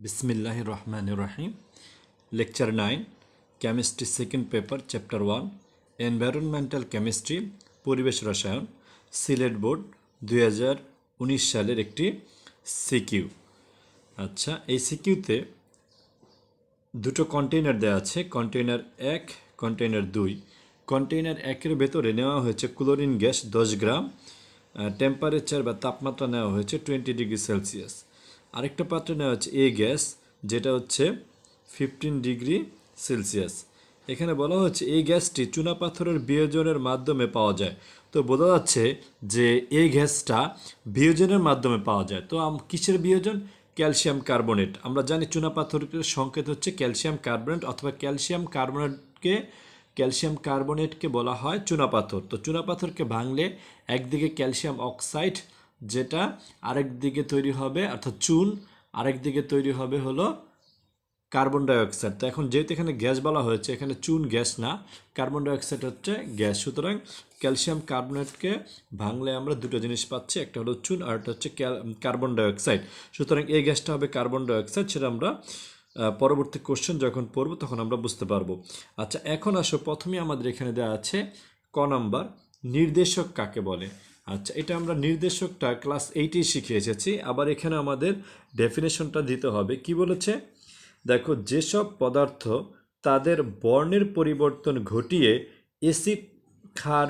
Bismillahir Rahmanir Rahim. Lecture 9, Chemistry Second Paper, Chapter 1, Environmental Chemistry, পরিবেশ রসায়ন, Sylhet board 2019 সালের একটি সিকিউ। আচ্ছা, এই সিকিউতে দুটো কন্টেইনার দেওয়া আছে, কন্টেইনার 1, কন্টেইনার 2। কন্টেইনার 1-এর ভেতরে নেওয়া হয়েছে ক্লোরিন গ্যাস 10 গ্রাম, টেম্পারেচার বা তাপমাত্রা নেওয়া হয়েছে 20 ডিগ্রি সেলসিয়াস। আরেকটা পাত্রে নেওয়া হচ্ছে এ গ্যাস, যেটা হচ্ছে 15 ডিগ্রি সেলসিয়াস। এখানে বলা হচ্ছে এই গ্যাসটি চুনাপাথরের বিয়োজনের মাধ্যমে পাওয়া যায়। তো বোঝা যাচ্ছে যে এই গ্যাসটা বিয়োজনের মাধ্যমে পাওয়া যায়। তো কিসের বিয়োজন? Calcium carbonate. আমরা জানি চুনাপাথরের সংকেত হচ্ছে ক্যালসিয়াম কার্বনেট, অথবা ক্যালসিয়াম কার্বনেটকে বলা হয় চুনাপাথর। তো চুনাপাথরকে ভাঙলে একদিকে ক্যালসিয়াম অক্সাইড, যেটা আরেক দিকে তৈরি হবে অর্থাৎ চুন, আরেক দিকে তৈরি হবে হলো কার্বন ডাইঅক্সাইড। তো এখন যেহেতু এখানে গ্যাস বলা হয়েছে, এখানে চুন গ্যাস না, কার্বন ডাইঅক্সাইড হচ্ছে গ্যাস। সুতরাং ক্যালসিয়াম কার্বনেটকে ভাঙলে আমরা দুটো জিনিস পাচ্ছি, একটা হলো চুন আর একটা হচ্ছে কার্বন ডাইঅক্সাইড। সুতরাং এই গ্যাসটা হবে কার্বন ডাইঅক্সাইড, সেটা আমরা পরবর্তী কোশ্চেন যখন পড়ব তখন আমরা বুঝতে পারবো। আচ্ছা, এখন আসো, প্রথমে আমাদের এখানে দেওয়া আছে ক নাম্বার, নির্দেশক কাকে বলে। আচ্ছা, এটা আমরা নির্দেশকটা ক্লাস 8-এই শিখে এসেছি। আবার এখানে আমাদের ডেফিনেশনটা দিতে হবে। কি বলেছে দেখো, যেসব পদার্থ তাদের বর্ণের পরিবর্তন ঘটিয়ে অ্যাসিড ক্ষার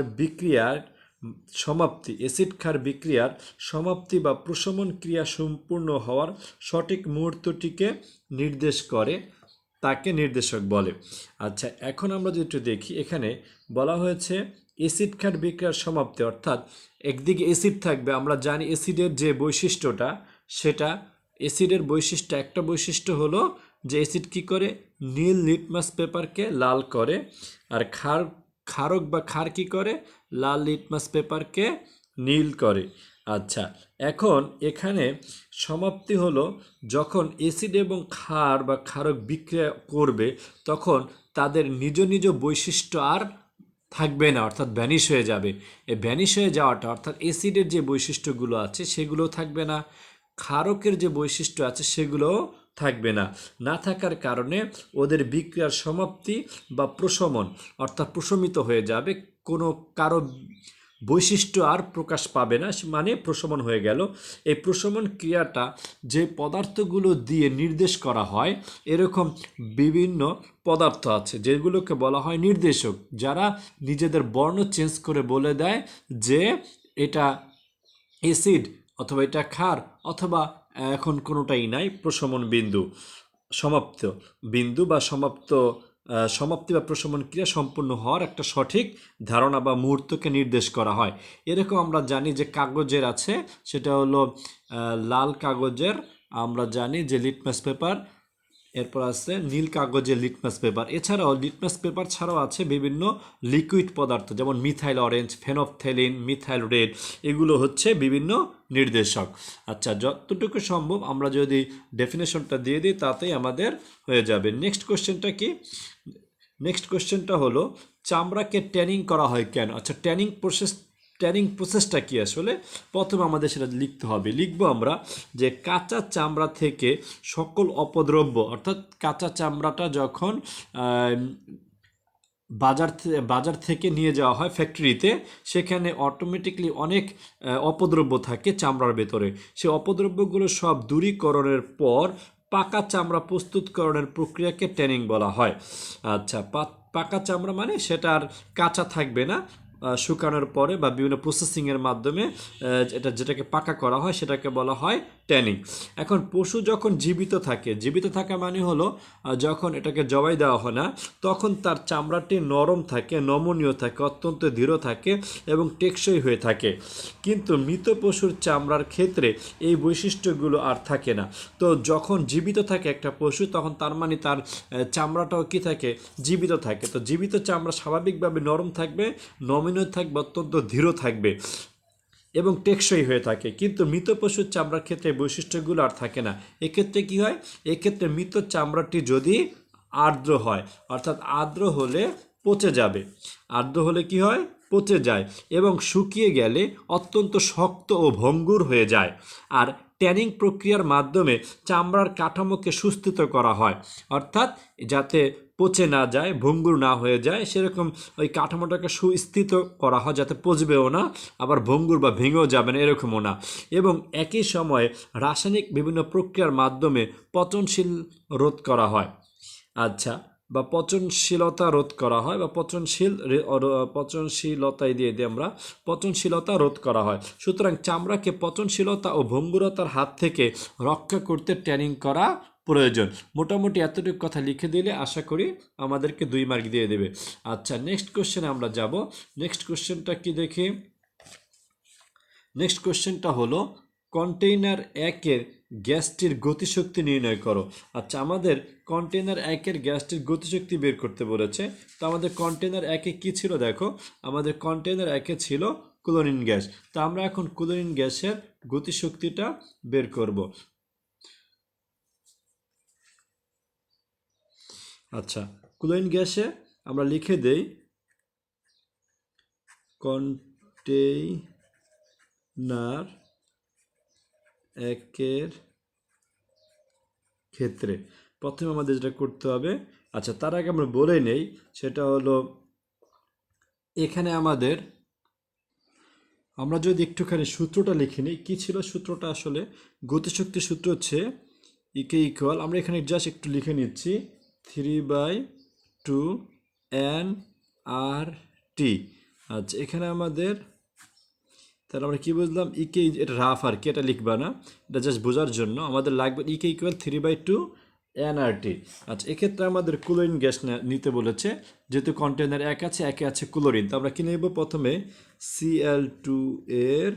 বিক্রিয়ার সমাপ্তি বা প্রশমন ক্রিয়া সম্পূর্ণ হওয়ার সঠিক মুহূর্তটিকে নির্দেশ করে, তাকে নির্দেশক বলে। আচ্ছা, এখন আমরা যদি একটু দেখি, এখানে বলা হয়েছে অ্যাসিড ক্ষার বিক্রিয়ার সমাপ্তি, অর্থাৎ একদিকে অ্যাসিড থাকবে। আমরা জানি অ্যাসিডের যে বৈশিষ্ট্যটা, সেটা অ্যাসিডের বৈশিষ্ট্য, একটা বৈশিষ্ট্য হলো যে অ্যাসিড কী করে, নীল লিটমাস পেপারকে লাল করে, আর ক্ষারক বা ক্ষার কী করে, লাল লিটমাস পেপারকে নীল করে। আচ্ছা, এখন এখানে সমাপ্তি হলো যখন অ্যাসিড এবং ক্ষার বা ক্ষারক বিক্রিয়া করবে, তখন তাদের নিজ নিজ বৈশিষ্ট্য আর থাকবে না, অর্থাৎ ভ্যানিশ হয়ে যাবে। এই ভ্যানিশ হয়ে যাওয়াটা অর্থাৎ অ্যাসিডের যে বৈশিষ্ট্যগুলো আছে সেগুলোও থাকবে না, ক্ষারকের যে বৈশিষ্ট্য আছে সেগুলোও থাকবে না। না থাকার কারণে ওদের বিক্রিয়ার সমাপ্তি বা প্রশমন, অর্থাৎ প্রশমিত হয়ে যাবে, কোনো কারো বৈশিষ্ট্য আর প্রকাশ পাবে না, মানে প্রশমন হয়ে গেল। এই প্রশমন ক্রিয়াটা যে পদার্থগুলো দিয়ে নির্দেশ করা হয়, এরকম বিভিন্ন পদার্থ আছে যেগুলোকে বলা হয় নির্দেশক, যারা নিজেদের বর্ণ চেঞ্জ করে বলে দেয় যে এটা অ্যাসিড, অথবা এটা ক্ষার, অথবা এখন কোনোটাই নাই, প্রশমন বিন্দু, সমাপ্ত বিন্দু বা সমাপ্তি বা প্রশমন ক্রিয়া সম্পূর্ণ হওয়ার একটা সঠিক ধারণা বা মুহূর্তকে নির্দেশ করা হয়। এরকম আমরা জানি যে কাগজের আছে, সেটা হলো লাল কাগজের আমরা জানি যে লিটমাস পেপার, এরপর আছে নীল কাগজের লিটমাস পেপার। এছাড়াও লিটমাস পেপার ছাড়াও আছে বিভিন্ন লিকুইড পদার্থ, যেমন মিথাইল অরেঞ্জ, ফেনফথ্যালিন, মিথাইল রেড, এগুলো হচ্ছে বিভিন্ন নির্দেশক। আচ্ছা, যতটুকু সম্ভব আমরা যদি ডেফিনেশনটা দিয়ে দিই তাতেই আমাদের হয়ে যাবে। নেক্সট কোশ্চেনটা হলো, চামড়াকে ট্যানিং করা হয় কেন? আচ্ছা, ট্যানিং প্রসেসটা কি আসলে? প্রথমে আমাদের সেটা লিখতে হবে। লিখবো আমরা যে কাঁচা চামড়া থেকে সকল অপদ্রব্য, অর্থাৎ কাঁচা চামড়াটা যখন বাজার থেকে নিয়ে যাওয়া হয় ফ্যাক্টরিতে, সেখানে অটোমেটিকলি অনেক অপদ্রব্য থাকে চামড়ার ভেতরে। সেই অপদ্রব্যগুলো সব দূরীকরণের পর পাকা চামড়া প্রস্তুতকরণের প্রক্রিয়াকে ট্যানিং বলা হয়। আচ্ছা, পাকা চামড়া মানে সেটা আর কাঁচা থাকবে না, শুকানোর পরে বা বিভিন্ন প্রসেসিংয়ের মাধ্যমে যেটাকে পাকা করা হয় সেটাকে বলা হয় ট্যানিং। এখন পশু যখন জীবিত থাকা মানে হলো যখন এটাকে জবাই দেওয়া হয় না, তখন তার চামড়াটি নরম থাকে, নমনীয় থাকে, অত্যন্ত দৃঢ় থাকে এবং টেকসই হয়ে থাকে। কিন্তু মৃত পশুর চামড়ার ক্ষেত্রে এই বৈশিষ্ট্যগুলো আর থাকে না। তো যখন জীবিত থাকে একটা পশু, তখন তার মানে তার চামড়াটাও কি থাকে, জীবিত থাকে। তো জীবিত চামড়া স্বাভাবিকভাবে নরম থাকবে, নমনীয় থাকবে, অত্যন্ত দৃঢ় থাকবে এবং টেকসই হয়ে থাকে। কিন্তু মৃত পশুর চামড়ার ক্ষেত্রে বৈশিষ্ট্যগুলো আর থাকে না। এক্ষেত্রে কি হয়, এক্ষেত্রে মৃত চামড়াটি যদি আর্দ্র হয়, অর্থাৎ আর্দ্র হলে পচে যাবে। আর্দ্র হলে কি হয়, পচে যায় এবং শুকিয়ে গেলে অত্যন্ত শক্ত ও ভঙ্গুর হয়ে যায়। আর ট্যানিং প্রক্রিয়ার মাধ্যমে চামড়ার কাঠামোকে সুস্থিত করা হয়, অর্থাৎ যাতে পচে না যায়, ভঙ্গুর না হয়ে যায়, সেরকম ওই কাঠামোটাকে সুস্থিত করা হয় যাতে পচবেও না, আবার ভঙ্গুর বা ভেঙেও যাবে না এরকমও না। এবং একই সময়ে রাসায়নিক বিভিন্ন প্রক্রিয়ার মাধ্যমে পচনশীল রোধ করা হয়। আচ্ছা, বা পচনশীলতা রোধ করা হয়, বা পচনশীলতায় দিয়ে আমরা পচনশীলতা রোধ করা হয়। সুতরাং চামড়াকে পচনশীলতা ও ভঙ্গুরতার হাত থেকে রক্ষা করতে ট্যানিং করা প্রয়োজন। মোটামুটি এতটুকু কথা লিখে দিলে আশা করি আমাদেরকে 2 মার্ক দিয়ে দেবে। আচ্ছা, নেক্সট কোশ্চেনে আমরা যাব। নেক্সট কোশ্চেনটা কি দেখি। নেক্সট কোশ্চেনটা হলো কন্টেইনার 1-এর গ্যাসটির গতিশক্তি নির্ণয় করো। আচ্ছা, আমাদের কন্টেইনার 1-এর গ্যাসটির গতিশক্তি বের করতে বলেছে। তো আমাদের কন্টেইনার 1-এ কী ছিল দেখো, আমাদের কন্টেইনার 1-এ ছিল ক্লোরিন গ্যাস। তো আমরা এখন ক্লোরিন গ্যাসের গতিশক্তিটা বের করব। আচ্ছা, ক্লোরিন গ্যাসে আমরা লিখে দেই কন্টেইনার 1-এর ক্ষেত্রে প্রথমে আমাদের যেটা করতে হবে, আচ্ছা তার আগে আমরা বলে নেই, সেটা হলো এখানে আমরা যদি একটুখানি সূত্রটা লিখে নিই, কী ছিল সূত্রটা, আসলে গতিশক্তির সূত্র হচ্ছে ইকে ইকুয়াল, আমরা এখানে জাস্ট একটু লিখে নিচ্ছি 3/2 NRT। আচ্ছা, এখানে আমাদের তাহলে আমরা কি বুঝলাম, ইকে, এটা রাফ আর কি, এটা লিখবা না, এটা জাস্ট বোঝার জন্য আমাদের লাগবে ইকে ইকুয়াল 3/2 NRT। আচ্ছা, এক্ষেত্রে আমাদের ক্লোরিন গ্যাস নিতে বলেছে, যেহেতু কন্টেনার 1 আছে, 1-এ আছে ক্লোরিন, তো আমরা কি নেব, প্রথমে Cl2 এর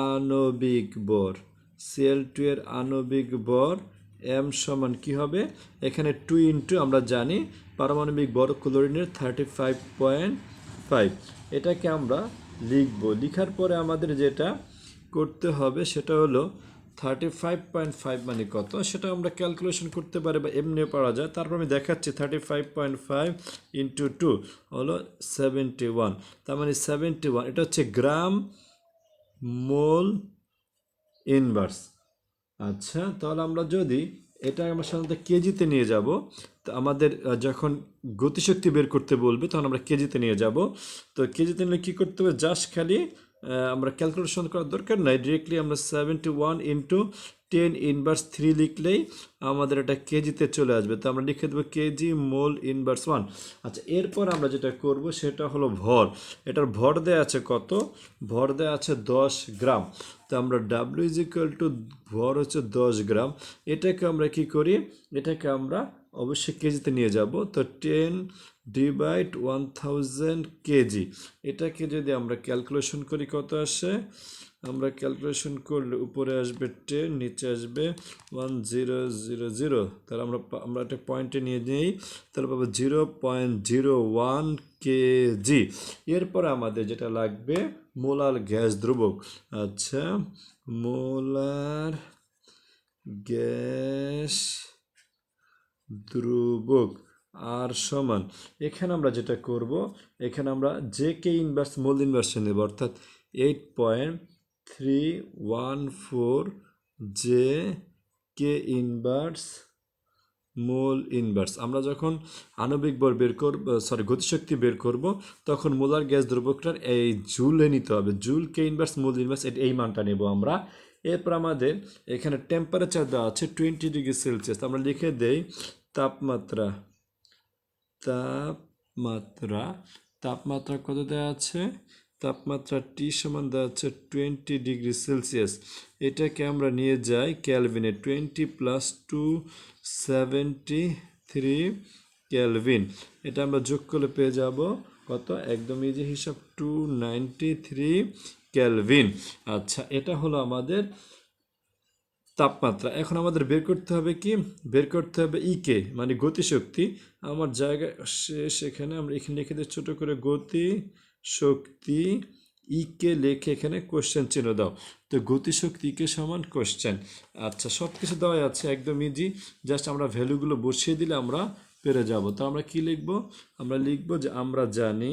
আণবিক ভর, Cl2 এর আণবিক ভর m সমান কি হবে, এখানে 2 ইন্টু আমরা জানি পারমাণবিক ভর ক্লোরিনের 35.5, এটাকে আমরা লিখব। লিখার পরে আমাদের যেটা করতে হবে সেটা হলো 35.5 মানে কত, সেটা আমরা ক্যালকুলেশন করতে পারি বা এমনিও পারা যায়। তারপর আমি দেখাচ্ছি 35.5 ইন্টু 2 হলো 71, তার মানে 71, এটা হচ্ছে গ্রাম মোল ইনভার্স। আচ্ছা, তাহলে আমরা যদি এটা আমরা সাধারণত কেজিতে নিয়ে যাব, তো আমাদের যখন গতিশক্তি বের করতে বলবে তখন আমরা কেজিতে নিয়ে যাব। তো কেজিতে নিলে কী করতে হবে, জাস্ট খালি আমরা ক্যালকুলেশন করার দরকার নাই, ডিরেক্টলি আমরা 71 ইন্টু 10⁻³ লিখলেই আমাদের এটা কেজিতে চলে আসবে। তো আমরা লিখে দেবো কেজি মোল ইনভার্স 1। আচ্ছা, এরপর আমরা যেটা করব সেটা হলো ভর। এটার ভর দেওয়া আছে কত, ভর দেওয়া আছে 10 গ্রাম। তো আমরা ডাব্লিউ ইজ ইকুয়াল টু ভর হচ্ছে 10 গ্রাম, এটাকে আমরা কি করি, এটাকে আমরা অবশ্যই কেজিতে নিয়ে যাব। তো 10/1000 কেজি, এটাকে যদি আমরা ক্যালকুলেশন করি কত আসে, আমরা ক্যালকুলেশন করলে উপরে আসবে 10, নিচে আসবে 1000, তাহলে আমরা একটা পয়েন্টে নিয়ে নিই, তাহলে পাবো 0.01 কেজি। এরপর আমাদের যেটা লাগবে মোলার গ্যাস দ্রবক। আচ্ছা, মোলার গ্যাস দ্রবক আর সমান, এখানে আমরা যেটা করব, এখানে আমরা জে কে ইনভার্স মোল ইনভার্সে নেব, অর্থাৎ 8.314 J K inverse mole inverse. আমরা যখন আণবিক ভর বের করব, গতিশক্তি বের করব, তখন মোলার গ্যাস দ্রবকটার এই জুলে নিতে হবে, জুল কে ইনভার্স মোল ইনভার্স, এই মানটা নেব আমরা। এরপর আমাদের এখানে টেম্পারেচার দেওয়া আছে 20°C, আমরা লিখে দেই তাপমাত্রা, তাপমাত্রা কত দেওয়া আছে, তাপমাত্রা টি সমান দেওয়া আছে 20°C। এটাকে আমরা নিয়ে যাই ক্যালভিনে, 20 + 273 ক্যালভিন, এটা আমরা যোগ করলে পেয়ে যাব কত, একদম ইজি হিসাব, 293 ক্যালভিন। আচ্ছা, এটা হলো আমাদের তাপমাত্রা। এখন আমাদের বের করতে হবে কি, বের করতে হবে ইকে মানে গতিশক্তি। আমার জায়গায় সেখানে আমরা এখানে লিখে দিই ছোটো করে গতিশক্তি, ইকে লিখে এখানে কোশ্চেন চিহ্ন দাও। তো গতিশক্তি ইকে সমান কোশ্চেন। আচ্ছা, সব কিছু দেওয়া আছে, একদম ইজি, জাস্ট আমরা ভ্যালুগুলো বসিয়ে দিলে আমরা পেরে যাব। তো আমরা কি লিখব, আমরা লিখব যে আমরা জানি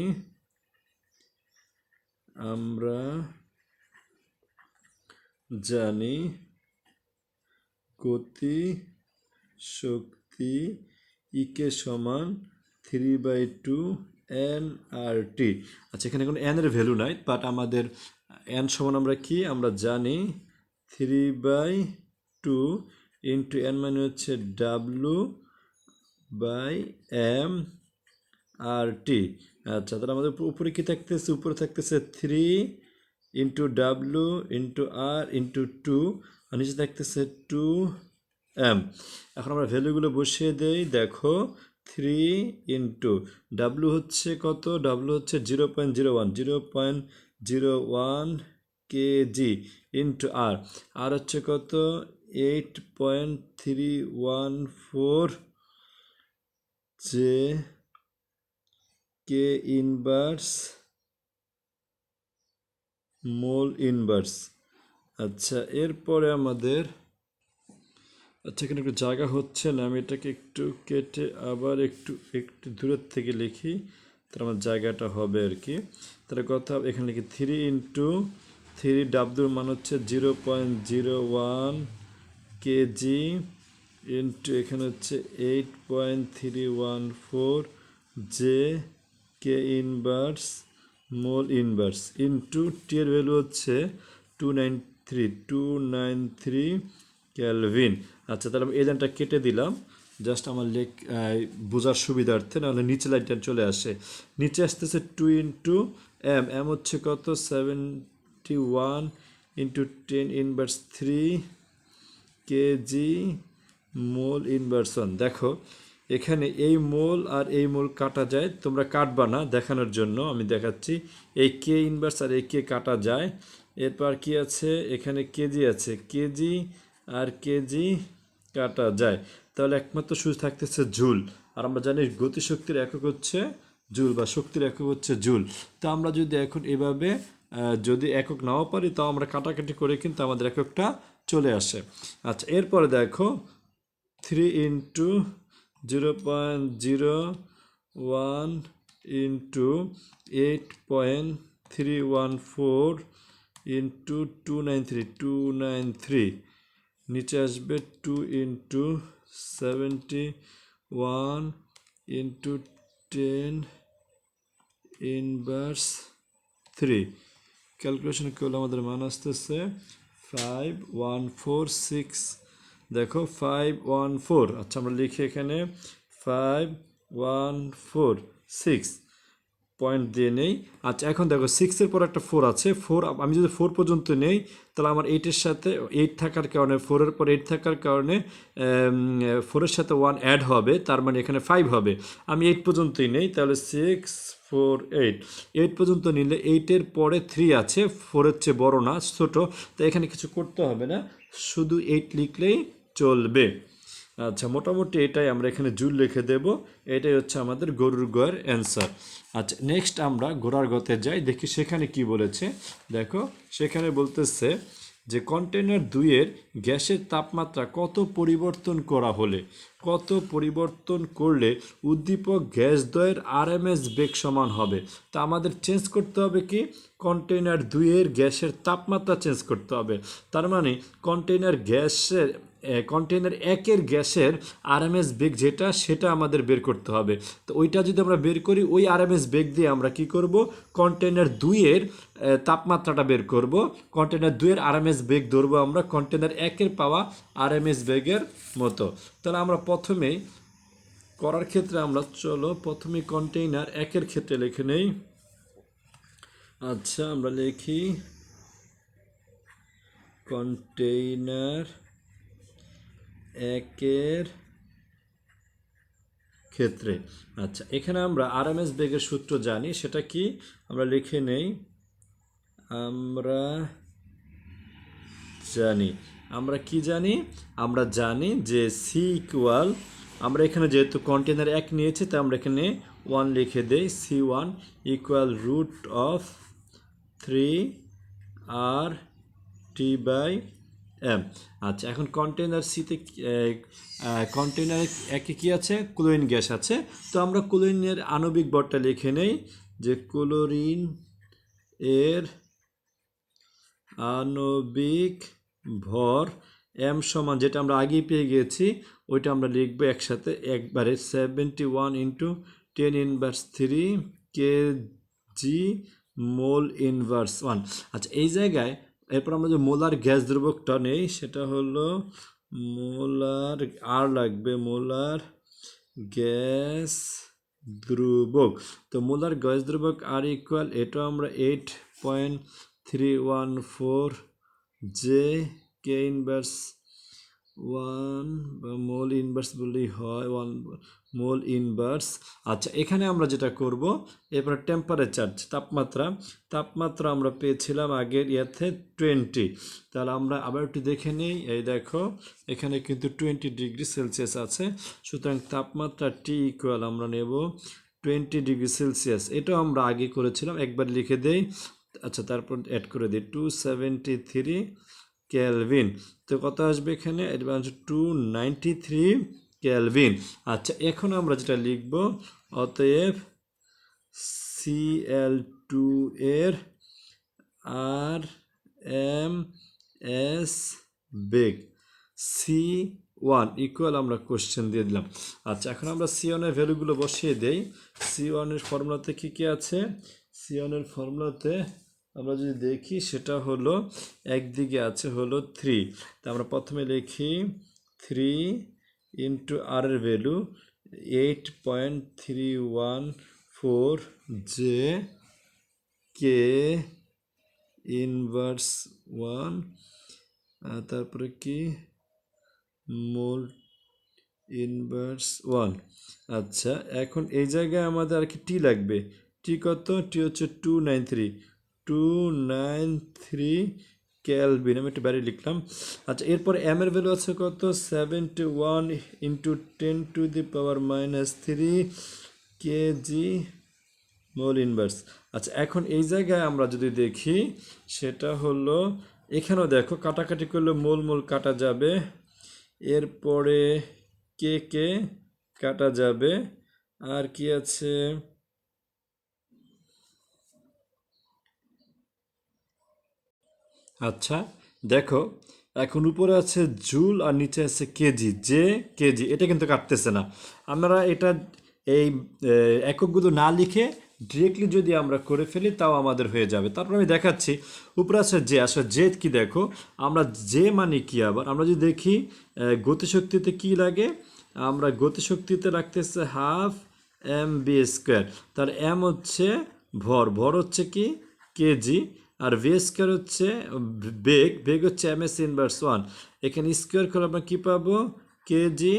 আমরা জানি গতি শক্তি ইকে সমান 3/2 nRT। আচ্ছা, এখানে কোনো এন এর ভ্যালু নাই, বাট আমাদের এন সমান আমরা কি আমরা জানি 3/2 ইন্টু এন মানে হচ্ছে W/m RT। আচ্ছা, তাহলে আমাদের উপরে কি থাকতেছে, উপরে থাকতেছে 3 ইন্টু ডাব্লু ইন্টু আর ইন্টু 2, আর নিচে থাকতেছে 2m। এখন আমরা ভ্যালুগুলো বসিয়ে দেই। দেখো 3 ইন্টু ডাব্লু হচ্ছে কত, ডাব্লু হচ্ছে 0.01 কেজি ইন্টু আর, আর হচ্ছে কত 8.314 যে কে ইনভার্স মোল ইনভার্স। আচ্ছা, এরপরে আমাদের এখানে একটু জায়গা হচ্ছে না, আমি এটাকে একটু কেটে আবার একটু একটু দূরের থেকে লিখি, তাহলে আমার জায়গাটা হবে আর কি। তাহলে কথা এখানে লিখি 3 ডাব্লুর মান হচ্ছে 0.01 কেজি ইন্টু এখানে হচ্ছে 8.314 যে K inverse mole inverse into T এর ভ্যালু হচ্ছে 293 ক্যালভিন। আচ্ছা, তাহলে আমি এই লাইনটা কেটে দিলাম জাস্ট আমার বোঝার সুবিধার্থে, নাহলে নিচে লাইনটা চলে আসে। নিচে আসতেছে 2 ইন্টু এম, এম হচ্ছে কত 71 into 10 inverse 3 kg mole inversion. দেখো এখানে এই মোল আর এই মোল কাটা যায়, তোমরা কাটবা না, দেখানোর জন্য আমি দেখাচ্ছি। এই কে ইনভার্স আর এই কে কাটা যায়। এরপর কি আছে, এখানে কেজি আছে, কেজি আর কেজি কাটা যায়, তাহলে একমাত্র শুধু থাকতেছে জুল। আর আমরা জানি গতিশক্তির একক হচ্ছে জুল, বা শক্তির একক হচ্ছে জুল। তো আমরা যদি এখন এভাবে যদি একক নাও পারি, তাও আমরা কাটাকাটি করে কিন্তু আমাদের এককটা চলে আসে। আচ্ছা, এরপরে দেখো 3 ইন্টু 0.01 ইন্টু 8.314 ইন্টু 293 নিচে আসবে 2 ইন্টু 71 ইন্টু 10 ইনভার্স 3। ক্যালকুলেশন করলে আমাদের মান আসতেছে 5146। দেখো 514। আচ্ছা, আমরা লিখি এখানে 5146 পয়েন্ট দিয়ে নেই। আচ্ছা, এখন দেখো 6-এর পর একটা 4 আছে, 4 আমি যদি 4 পর্যন্ত নেই, তাহলে আমার 8-এর সাথে 8 থাকার কারণে, 4-এর পর 8 থাকার কারণে 4-এর সাথে 1 অ্যাড হবে, তার মানে এখানে 5 হবে। আমি 8 পর্যন্তই নেই, তাহলে 6 4 8, 8 পর্যন্ত নিলে 8-এর পরে 3 আছে, 4-এর চেয়ে বড় না, ছোট, তাই এখানে কিছু করতে হবে না, শুধু 8 লিখলেই চলবে। আচ্ছা, মোটামুটি এটাই আমরা এখানে জুল লিখে দেব। এটাই হচ্ছে আমাদের গরুর গয়ের অ্যান্সার। আচ্ছা, নেক্সট আমরা ঘোড়ার গতে যাই, দেখি সেখানে কি বলেছে। দেখো সেখানে বলতেছে যে কন্টেনার 2-এর গ্যাসের তাপমাত্রা কত পরিবর্তন করা হলে, কত পরিবর্তন করলে উদ্দীপক গ্যাস দ্বয়ের আরএমএস বেগ সমান হবে। তা আমাদের চেঞ্জ করতে হবে কি, কন্টেনার 2-এর গ্যাসের তাপমাত্রা চেঞ্জ করতে হবে। তার মানে কন্টেনার 1-এর গ্যাসের আরএমএস বেগ যেটা, সেটা আমাদের বের করতে হবে। তো ওইটা যদি আমরা বের করি, ওই আরএমএস বেগ দিয়ে আমরা কি করব, কন্টেনার 2-এর তাপমাত্রাটা বের করব। কন্টেনার 2-এর আরএমএস বেগ ধরবো আমরা কন্টেনার 1-এর পাওয়া আরএমএস বেগের মতো। তাহলে আমরা প্রথমেই করার ক্ষেত্রে আমরা প্রথমে কন্টেইনার 1-এর ক্ষেত্রে লিখে নেই। আচ্ছা, আমরা লিখি কন্টেইনার 1-এর ক্ষেত্রে। আচ্ছা, এখানে আমরা আরএমএস বেগের সূত্র জানি, সেটা কি আমরা লিখে নেই। আমরা কি জানি, আমরা জানি যে সি ইকুয়াল, আমরা এখানে যেহেতু কন্টেনার 1 নিয়েছি, তাই আমরা এখানে 1 লিখে দেই। C1 equal root of 3RT/m। আচ্ছা, এখন কন্টেনার সিতে কন্টেনার 1-এ কী আছে, ক্লোরিন গ্যাস আছে। তো আমরা ক্লোরিনের আণবিক ভরটা লিখে নেই যে ক্লোরিন এর আণবিক ভর m সমান, যেটা আমরা আগেই পেয়ে গিয়েছি ওইটা আমরা লিখবো একসাথে একবারে 71 ইন্টু 10⁻³ কেজি মোল ইনভার্স 1। আচ্ছা এই জায়গায় এরপর আমরা যে মোলার গ্যাস দ্রবকটা নেই সেটা হলো মোলার আর লাগবে মোলার গ্যাস ধ্রুবক। তো মোলার গ্যাস ধ্রুবক আর ইকুয়াল, এটা আমরা 8.314 জে কে ইনভার্স 1 বা মোল ইনভার্স বললেই হয় 1 মোল ইনভার্স। আচ্ছা এখানে আমরা যেটা করব এরপরে টেম্পারেচার তাপমাত্রা আমরা পেয়েছিলাম আগের ইয়াতে 20। তাহলে আমরা আবার একটু দেখে নিই, এই দেখো এখানে কিন্তু 20°C আছে, সুতরাং তাপমাত্রা টি ইকুয়াল আমরা নেব 20°C। এটাও আমরা আগে করেছিলাম, একবার লিখে দেই। আচ্ছা তারপর অ্যাড করে দিই 273 কেলভিন। তো কত আসবে এখানে, এর হচ্ছে 293 কেলভিন। আচ্ছা এখন আমরা যেটা লিখব, অতএব Cl2 এর আর এম এস বেগ C1 ইকুয়াল আমরা কোশ্চেন দিয়ে দিলাম। আচ্ছা এখন আমরা C1 এর ভ্যালুগুলো বসিয়ে দেই। C1 এর ফর্মুলাতে কি কি আছে, C1 এর ফর্মুলাতে আমরা যদি দেখি সেটা হলো একদিকে আছে হলো 3। তা আমরা প্রথমে লিখি 3 ইন্টু আর এর ভ্যালু 8.314 জে কে ইনভার্স 1, তারপরে কি মোল ইনভার্স 1। আচ্ছা এখন এই জায়গায় আমাদের আর কি টি লাগবে, টি কত, টি হচ্ছে 293 কেলভিন, আমি একটু বাইরে লিখলাম। আচ্ছা এরপর এম এর ভ্যালু আছে কত, 71 ইন্টু 10⁻³ কেজি মোল ইনভার্স। আচ্ছা এখন এই জায়গায় আমরা যদি দেখি সেটা হলো, এখানেও দেখো কাটাকাটি করলে মোল মোল কাটা যাবে, এরপরে কে কাটা যাবে, আর কি আছে, আচ্ছা দেখো এখন উপরে আছে জুল আর নিচে আছে কেজি, যে কেজি এটা কিন্তু কাটতেছে না। আমরা এটা এই এককগুলো না লিখে ডিরেক্টলি যদি আমরা করে ফেলি তাও আমাদের হয়ে যাবে। তারপর আমি দেখাচ্ছি উপরে আছে যে, আসলে যে কি দেখো আমরা যে মানে কি, আবার আমরা যদি দেখি গতিশক্তিতে কি লাগে, আমরা গতিশক্তিতে রাখতেছে 12 mv²। তার এম হচ্ছে ভর হচ্ছে কি কেজি, আর ভি স্কোয়ার হচ্ছে বেগ হচ্ছে ms ইনভার্স 1। এখানে স্কোয়ার করে আমরা কী পাবো, কেজি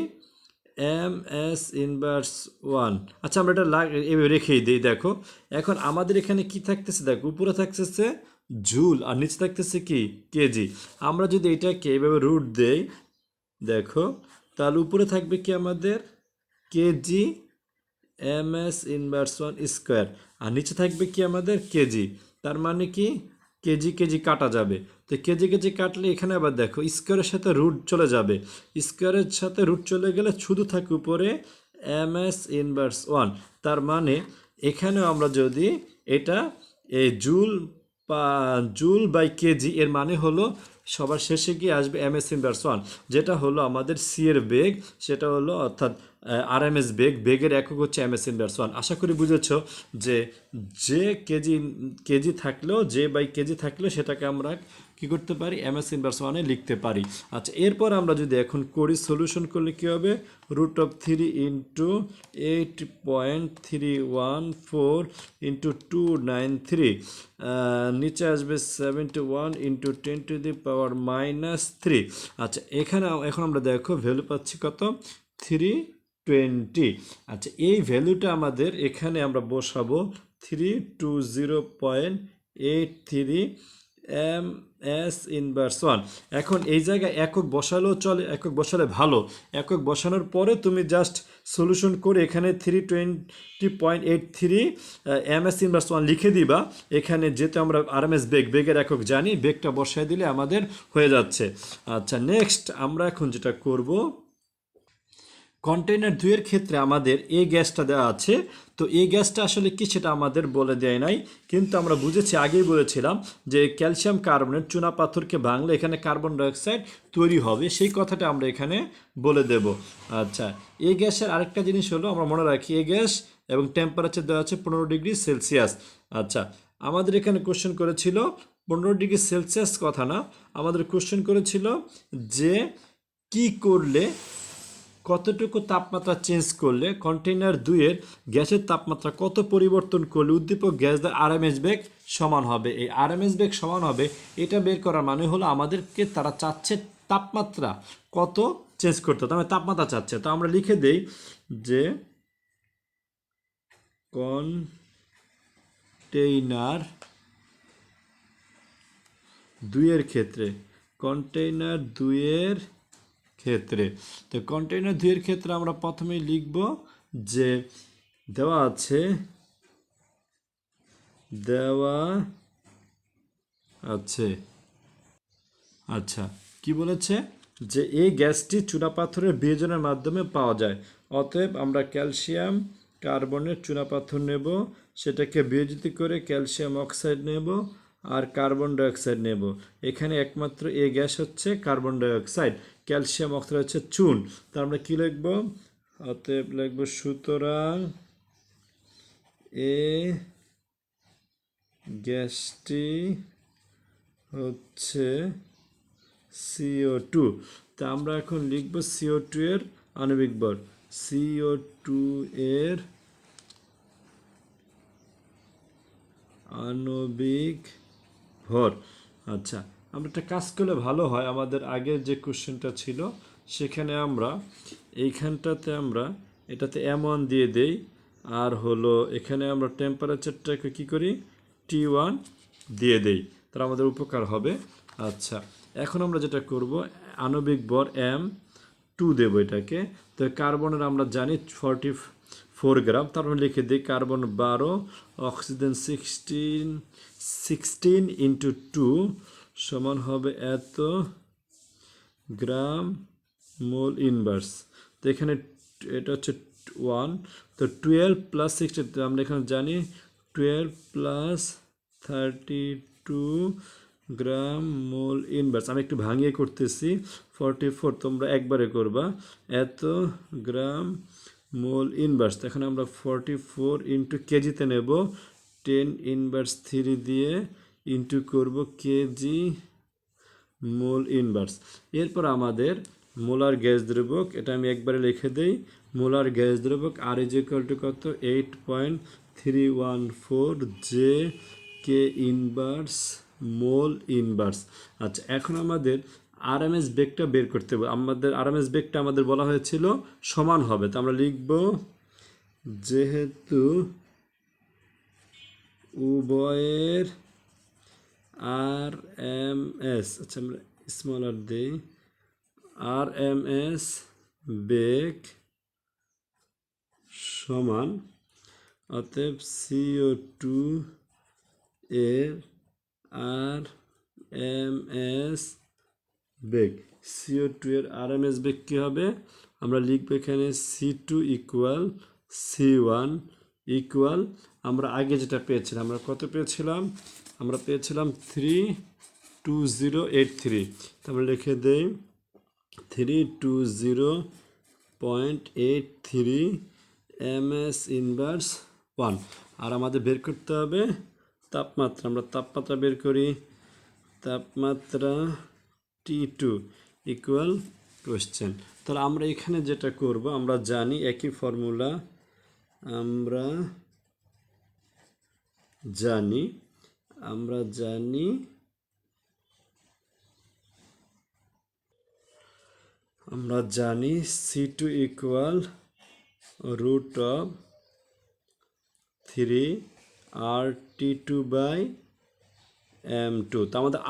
ms ইনভার্স 1। আচ্ছা আমরা এটা এভাবে রেখেই দিই। দেখো এখন আমাদের এখানে কি থাকতেছে, দেখো উপরে থাকতেছে জুল আর নিচে থাকতেছে কি কেজি। আমরা যদি এটাকে এইভাবে রুট দেই দেখো, তাহলে উপরে থাকবে কি আমাদের কেজি ms ইনভার্স 1 স্কোয়ার, আর নিচে থাকবে কি আমাদের কেজি। তার মানে কি কেজি কাটা যাবে, তো কেজি কাটলে এখানে আবার দেখো স্কোয়ারের সাথে রুট চলে যাবে, স্কোয়ারের সাথে রুট চলে গেলে শুধু থাকে উপরে ms ইনভার্স 1। তার মানে এখানেও আমরা যদি এটা এই জুল বাই কেজি, এর মানে হলো সবার শেষে গিয়ে আসবে ms ইনভার্স 1, যেটা হলো আমাদের সি এর বেগ, সেটা হলো অর্থাৎ আরএমএস বেগের একক হচ্ছে ms ইনভার্স 1। আশা করি বুঝেছো যে কেজি থাকলেও, যে বাই কেজি থাকলেও সেটাকে আমরা কি করতে পারি, ms ইনভার্স 1 এ লিখতে পারি। আচ্ছা এরপর আমরা যদি এখন করি সলিউশন করলে কি হবে, √3 ইন্টু 8.314 ইন্টু 293, নিচে আসবে 71 ইন্টু 10⁻³ আচ্ছা এখানে এখন আমরা দেখো ভ্যালু পাচ্ছি কত, 320। আচ্ছা এই ভ্যালুটা আমাদের এখানে আমরা বসাবো 320.83 ms ইনভার্স 1। এখন এই জায়গায় একক বসালেও চলে, একক বসালে ভালো, একক বসানোর পরে তুমি জাস্ট সলিউশন করে এখানে 320.83 ms ইনভার্স 1 লিখে দিবা। এখানে যেহেতু আমরা আরএমএস বেগের একক জানি, বেগটা বসায় দিলে আমাদের হয়ে যাচ্ছে। আচ্ছা নেক্সট আমরা এখন যেটা করব, কন্টেইনার 2 এর ক্ষেত্রে আমাদের এই গ্যাসটা দেওয়া আছে, তো এই গ্যাসটা আসলে কি সেটা আমাদের বলে দেয় নাই, কিন্তু আমরা বুঝেছি, আগেই বলেছিলাম যে ক্যালসিয়াম কার্বনেট চুনা পাথরকে ভাঙলে এখানে কার্বন ডাইঅক্সাইড তৈরি হবে, সেই কথাটা আমরা এখানে বলে দেব। আচ্ছা, এই গ্যাসের আরেকটা জিনিস হলো, আমরা মনে রাখি এই গ্যাস এবং টেম্পারেচার দেওয়া আছে 15 ডিগ্রি সেলসিয়াস। আচ্ছা, আমাদের এখানে কোশ্চেন করেছিল 15 ডিগ্রি সেলসিয়াস কথা না, আমাদের কোশ্চেন করেছিল যে কি করলে, কতটুকু তাপমাত্রা চেঞ্জ করলে, কন্টেইনার 2 এর গ্যাসের তাপমাত্রা কত পরিবর্তন করলে উদ্দীপক গ্যাসের আরএমএস বেগ সমান হবে। এই আরএমএস বেগ সমান হবে, এটা বের করার মানে হলো আমাদেরকে তারা চাচ্ছে তাপমাত্রা কত চেঞ্জ করতে, তার মানে তাপমাত্রা চাচ্ছে। তো আমরা লিখে দেই যে কন্টেইনার 2 এর ক্ষেত্রে, কন্টেইনার 2 এর ক্ষেত্রে, তো কন্টেইনার 2 এর ক্ষেত্রে আমরা প্রথমেই লিখব যে দেওয়া আছে, দেওয়া আছে, আচ্ছা কি বলেছে যে এই গ্যাসটি চুনাপাথরের বিয়োজনের মাধ্যমে পাওয়া যায়, অতএব আমরা ক্যালসিয়াম কার্বনের চুনাপাথর নেব, সেটাকে বিয়োজিত করে ক্যালসিয়াম অক্সাইড নেব আর কার্বন ডাইঅক্সাইড নেব। এখানে একমাত্র এই গ্যাস হচ্ছে কার্বন ডাইঅক্সাইড, ক্যালসিয়াম অক্সাইড হচ্ছে চুন। তো আমরা কি লিখব, অতএব লিখব সুতরাং এ গ্যাসটি হচ্ছে CO2। তা আমরা এখন লিখব CO2 এর আণবিক ভর, CO2 এর আণবিক ভর। আচ্ছা, আমরা একটা কাজ করলে ভালো হয়, আমাদের আগের যে কোশ্চেনটা ছিল সেখানে আমরা এইখানটাতে আমরা এটাতে M1 দিয়ে দেই, আর হলো এখানে আমরা টেম্পারেচারটাকে কি করি T1 দিয়ে দেই, তাহলে আমাদের উপকার হবে। আচ্ছা, এখন আমরা যেটা করব, আণবিক ভর M2 দেব এটাকে। তো কার্বনের আমরা জানি 44 গ্রাম, তারপর লিখে দিই কার্বন 12, অক্সিজেন 16 ইন্টু 2 সমান হবে এত গ্রাম মোল ইনভার্স। তো এখানে এটা হচ্ছে 1, তো 12 প্লাস 16, আমরা এখানে জানি 12 প্লাস 32 গ্রাম মোল ইনভার্স। আমি একটু ভাঙিয়ে করতেছি, 44 তোমরা একবারে করবা, এত গ্রাম মোল ইনভার্স। এখন আমরা 44 ইন্টু কেজিতে নেব, 10⁻³ দিয়ে ইন্টু করব কেজি মোল ইনভার্স। এরপর আমাদের মোলার গ্যাস দ্রবক, এটা আমি একবারে লিখে দেই, মোলার গ্যাস দ্রবক আর ইজ ইকুয়াল টু কত, 8.314 J K inverse mole inverse. আচ্ছা, এখন আমাদের আরএমএস বেগটা বের করতে হবে, আমাদের আরএমএস বেগটা আমাদের বলা হয়েছিল সমান হবে, তো আমরা লিখব যেহেতু উভয়ের আরএমএস, আচ্ছা আমরা স্মল আর দিই, আরএমএস বেগ সমান, অতএব CO2 এর আরএমএস বেগ, CO2 এর আরএমএস বেগ কী হবে, আমরা লিখব এখানে C2 ইকুয়াল C1 ইকুয়াল, আমরা আগে যেটা পেয়েছিলাম, আমরা কত পেয়েছিলাম, আমরা পেয়েছিলাম 32083, তারপরে লিখে দেই 320.83 ms ইনভার্স 1। আর আমাদের বের করতে হবে তাপমাত্রা, আমরা তাপমাত্রা বের করি, তাপমাত্রা T2 ইকুয়াল কোশ্চেন। তাহলে আমরা এখানে যেটা করব, আমরা জানি একই ফর্মুলা, আমরা জানি C2 ইকুয়াল √3R T2/M2। তো আমাদের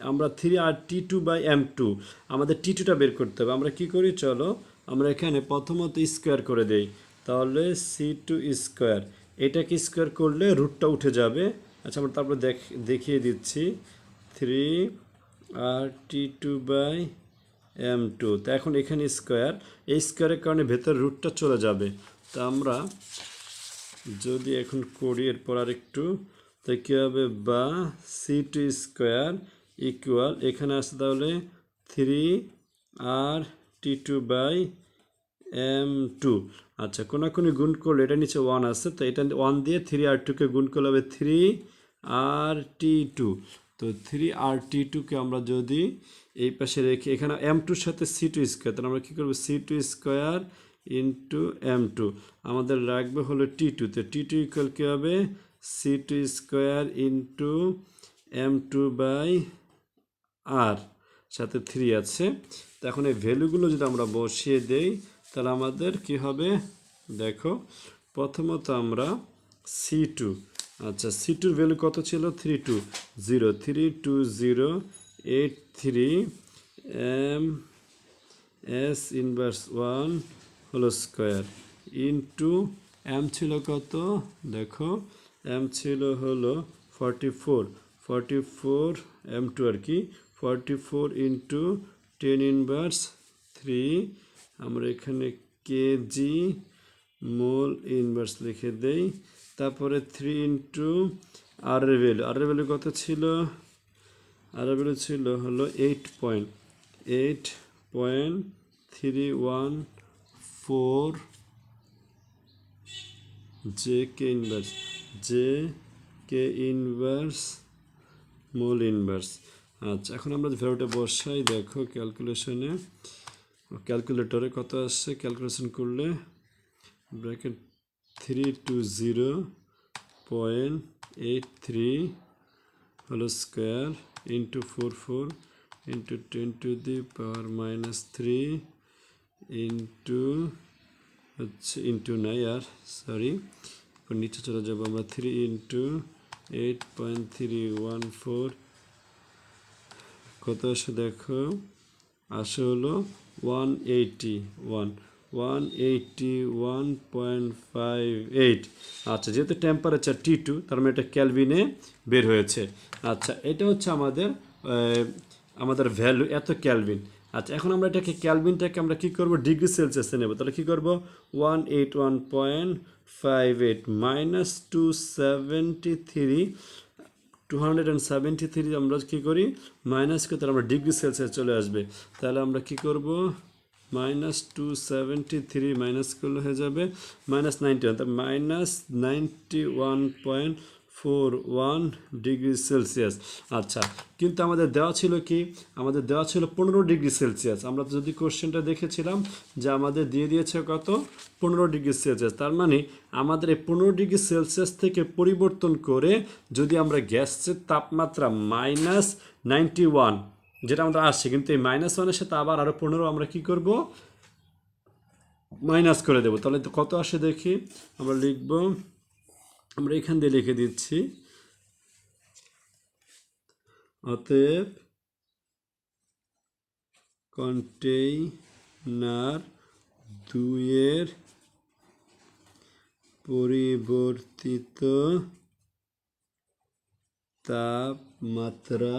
আমরা 3R T2/M2, আমাদের T2টা বের করতে হবে। আমরা কি করি, চলো আমরা এখানে প্রথমত স্কোয়ার করে দেই, তাহলে C2 স্কোয়ার, এটাকে স্কোয়ার করলে রুটটা উঠে যাবে। আচ্ছা, আমরা তারপর দেখিয়ে দিচ্ছি, 3R T2/M2 m2। তো এখন এখানে স্কোয়ার, এই স্কোয়ারের কারণে ভেতর রুটটা চলে যাবে। তা আমরা যদি এখন করি এরপর আর একটু, তো কী হবে, বা c2 স্কোয়ার ইকুয়াল এখানে আসছে তাহলে 3r/t2/m2। আচ্ছা, কোনাকুনি গুণ করলে এটা নিচে 1 আছে, তো এটা 1 দিয়ে 3r2কে গুণ করলে হবে 3r/t2। তো 3r/t2কে আমরা যদি এই পাশে রেখে এখানে m2-র সাথে c2 স্কোয়ার, তাহলে আমরা কী করবো, c2 স্কোয়ার ইন্টু m2, আমাদের রাখবে হলো t2। তো t2 ইকুয়াল কী হবে, c2 স্কোয়ার ইন্টু m2/r, সাথে 3 আছে। তো এখন এই ভ্যালুগুলো যদি আমরা বসিয়ে দেই তাহলে আমাদের কি হবে, দেখো প্রথমত আমরা c2, আচ্ছা c2-র ভ্যালু কত ছিল, 320 m s ইনভার্স 1 হলো স্কোয়ার ইন্টু m ছিল কত, দেখো m ছিল হলো 44 m2 আর কি, 44 ইন্টু 10 ইনভার্স 3, আমরা এখানে কেজি মোল ইনভার্স লিখে দেই। তারপরে 3 ইন্টু আর এর ভ্যালু কত ছিল, আর এর ভ্যালু ছিল হলো 8.314 J K inverse mole inverse. আচ্ছা, এখন আমরা ভ্যালুটা বসাই, দেখো ক্যালকুলেটরে কত আসছে, ক্যালকুলেশন করলে ব্র্যাকেট 320.83 হলো স্কোয়ার ইন্টু 44 ইন্টু 10⁻³ ইন্টু হচ্ছে ইন্টু নাই আর সরি, নিচে চলে যাবো আমরা, 3 ইন্টু 8.314 কত আসে, দেখো আসে হলো 181.58। আচ্ছা, যেহেতু টেম্পারেচার T2, তার মানে এটা ক্যালভিনে বের হয়েছে। আচ্ছা, এটা হচ্ছে আমাদের ভ্যালু এত ক্যালভিন। আচ্ছা, এখন আমরা ক্যালভিনটাকে আমরা কী করবো, ডিগ্রি সেলসিয়াসে নেব। তাহলে কী করবো, 181.58 মাইনাস 273 আমরা কী করি, মাইনাস করে, তাহলে আমরা ডিগ্রি সেলসিয়াস চলে আসবে। তাহলে আমরা কী করব, -273 মাইনাস করলে হয়ে যাবে -91, তা -91.41 ডিগ্রি সেলসিয়াস। আচ্ছা, কিন্তু আমাদের দেওয়া ছিল কি, আমাদের দেওয়া ছিল 15 ডিগ্রি সেলসিয়াস। আমরা যদি কোশ্চেনটা দেখেছিলাম যে আমাদের দিয়ে দিয়েছে কত, 15 ডিগ্রি সেলসিয়াস। তার মানে আমাদের এই 15 ডিগ্রি সেলসিয়াস থেকে পরিবর্তন করে যদি আমরা গ্যাসের তাপমাত্রা -91, যেটা আমাদের আসছে, কিন্তু এই -1-এর সাথে আবার আরও 15 আমরা কি করব, মাইনাস করে দেব। তাহলে কত আসে দেখি, আমরা লিখব, আমরা এখান দিয়ে লিখে দিচ্ছি, অতএব কন্টেইনার 2-এর পরিবর্তিত তাপমাত্রা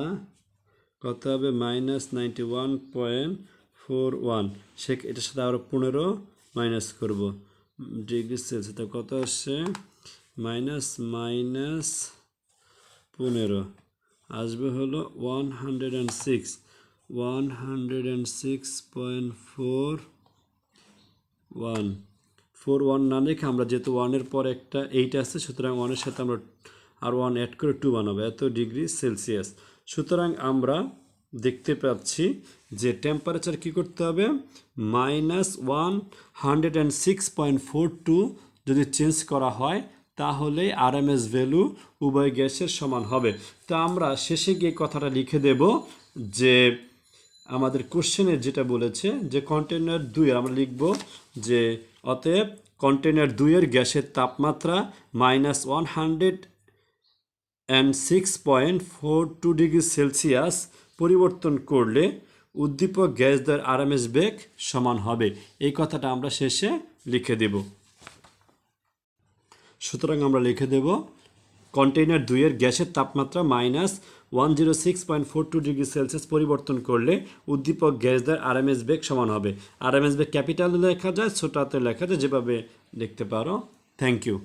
কত হবে, -91.41, এটার সাথে আরও 15 মাইনাস করব ডিগ্রি সেলসিয়াস। কত আসছে, -15 আসবে হলো 106.41 না লিখে আমরা, যেহেতু 1-এর পর একটা 8 আছে, সুতরাং 1-এর সাথে আমরা আর 1 অ্যাড করে 2 বানাবো, এত ডিগ্রি সেলসিয়াস। সুতরাং আমরা দেখতে পাচ্ছি যে টেম্পারেচার কি করতে হবে, -106.42 যদি চেঞ্জ করা হয় তাহলে আরএমএস ভ্যালু উভয় গ্যাসের সমান হবে। তো আমরা শেষে গিয়ে কথাটা লিখে দেব যে আমাদের কোশ্চেনে যেটা বলেছে যে কন্টেনার 2-এর, আমরা লিখব যে অতএব কন্টেনার 2-এর গ্যাসের তাপমাত্রা -106.42 ডিগ্রি সেলসিয়াস পরিবর্তন করলে উদ্দীপক গ্যাসদ্বয়ের আরএমএস বেগ সমান হবে। এই কথাটা আমরা শেষে লিখে দেব। সুতরাং আমরা লিখে দেব কন্টেইনার 2 এর গ্যাসের তাপমাত্রা -106.42 ডিগ্রি সেলসিয়াস পরিবর্তন করলে উদ্দীপক গ্যাস দ্বার আরএমএস বেগ সমান হবে। আরএমএস বেগ ক্যাপিটালে লেখা যায়, ছোট হাতে লেখা যায়, যেভাবে লিখতে পারো। Thank you.